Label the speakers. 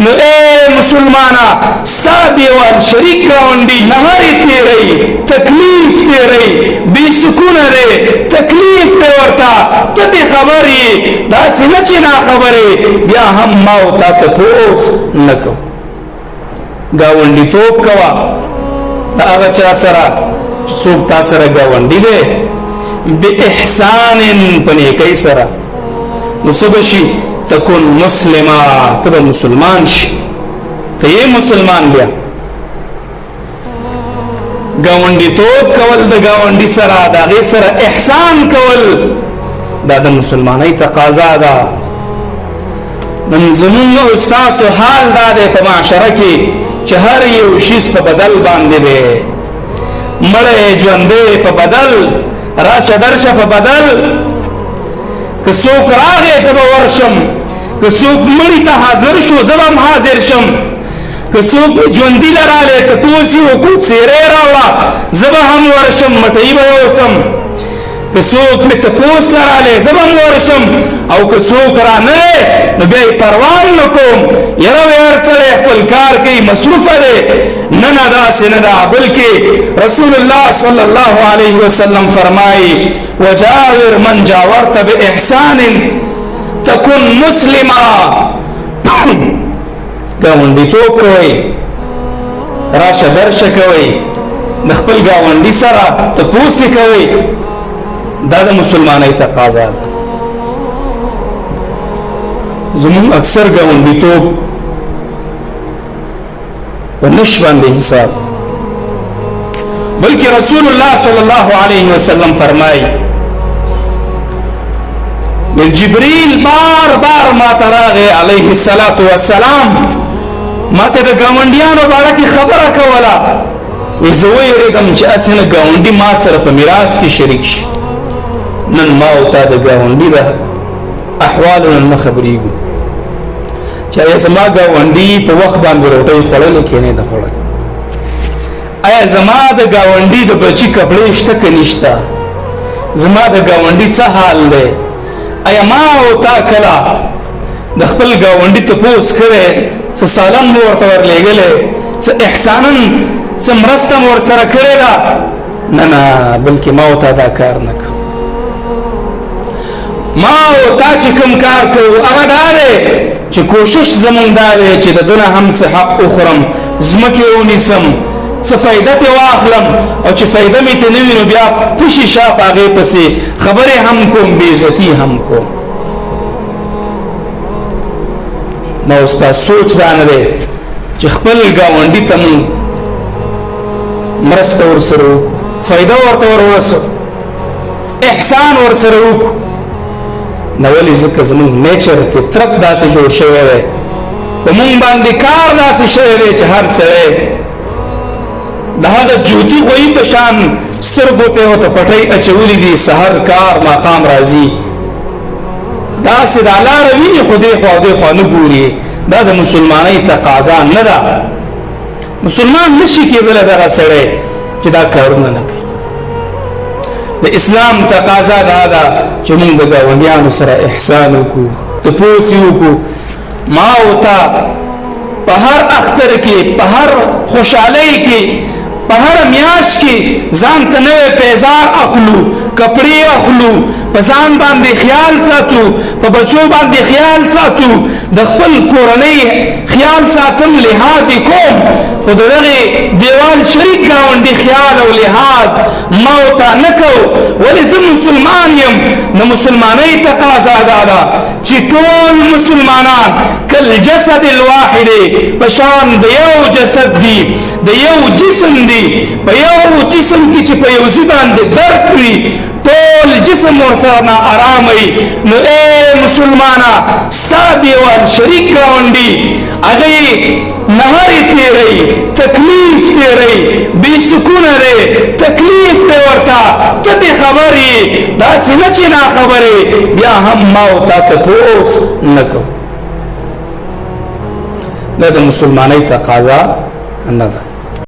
Speaker 1: نو اے مسلمانا ستا دیوال شریک گاونډي نهاري تیری تکلیف تیری بی سکون رے تکلیف تے ورتا ته خبري دا سینه چې نا خبره بیا هم ما او تا ته پوس نکو گاونډي توپ کوا دا هغه چا سره څوک تا سره گاونډي دی به احسان پنه کوي سره نو سبشي تكون مسلمه تبقى مسلمان شي ته مسلمان بیا گاونډي توپ کول د گاونډي سره دا غي سره احسان کول دا د مسلمانۍ تقاضا ده من زمون استاد حال دا د په معاشره کې چې هر یو شی په بدل باندې دی مړ ژوندې په بدل راشه درشه په بدل که څوک راغی زه به ورشم که څوک مړي ته حاضر شو زه به هم حاضر شم که څوک ژوندي لراله که توسی وکړو څیرې راوړه زه به هم ورشم مټۍ به یوسم که څوک مې تپوس لراله زه به هم ورشم او که څوک رانه نو بیا یې پروا نه کوم یاره وی هر سړی خپل کار کوي مصروفه دی نه نه داسې نه ده بلکې رسول الله صلی الله علیه وسلم فرمایي وجاور من جاورت باحسان تكن مسلما گاونډي توپ کوي راشه درشه کوي د خپل گاونډي سره تپوس کوي دا د مسلمانۍ تقاضا ده زمون اکثر گاونډي توپ په نش باندې حساب بلکې رسول الله صلی الله علیه وسلم فرمایي جبريل بار بار ما تراغه عليه الصلاة والسلام ما ته د گاونډیانو باره کې خبره کوله زوی رقم چې اسنه گاونډي ما سره په میراث کې شریک شي نن ما او تا د گاونډي د احوالنا المخبريګو چې زما گاونډي په وخت باندې روټي خړل کې نه ده خړل آیا زما د گاونډي د بچی کپڑے شته کې نشته زما د گاونډي څه حال دی ایا ما او تا کلا د خپل گاونډي ته پوس کړي څه سالم ورته ورلېګلې څه احسانن څه مرسته ور سره کړی دا نه نه بلکې ما او تا دا کار نه کو ما او تا چې کوم کار کوو هغه دا دی چې کوشش زمونږ دا دی چې د دنیا هم څه حق اخرم زمکه ونیسم څه فائدہ ته واخلم او چې فائدہ مې ته نه وینم بیا پوشي شاپ هغه پسې خبره هم کوم بے عزتی هم کوم نو استاد سوچ رانه دی چې خپل گاونډي ته مرسته ورسره فائدہ ورته ورسو احسان ورسره نو ولې ځکه زموږ نیچر فطرت داسې جوړ شوی دی په مونږ باندې کار داسې شوی دی چې هر سړی د هغه جوتی غوی په شان سترګو ته او ته پټۍ اچولې دي سحر کار ماقام راځي داسې د الله رویني خدای خو نه ګوري دا د مسلمانۍ تقاضا نه ده مسلمان نشي کېدلی دغه سړی چې دا کارونه نه کوي د اسلام تقاضا دا ده چې موږ د ګاونډیانو سره احسان وکړو تپوس وکړو ما او تا په هر اختر کې په هر خوشحالۍ کې په هر میاشت کې ځان ته نوې پیزار اخلو کپڑے اخلو په ځان باندې خیال ساتو په بچو باندې خیال ساتو د خپل کورنۍ خیال ساتم لحاظ کوم خو دغه دیوال شریک گاونډي خیال او لحاظ موتا نکو ولې زه مسلمان یم نو مسلمانۍ تقاضا ده چې ټول مسلمانان کل جسد الواحد پشان د یو جسد دی د یو جسم دی په یو جسم کې چې په یو ځبان دي درد وي ټول جسم ورسره نا آرامي نو اے مسلمانا ستا دیوال شریک گاونډي هغه نهاري تیری تکلیف تیری بے سکون رے تکلیف ته ورتا ته خبري دا سینه چې نا خبره بیا هم ما او تا ته پوس نکو دا د مسلمانۍ تقاضا نه ده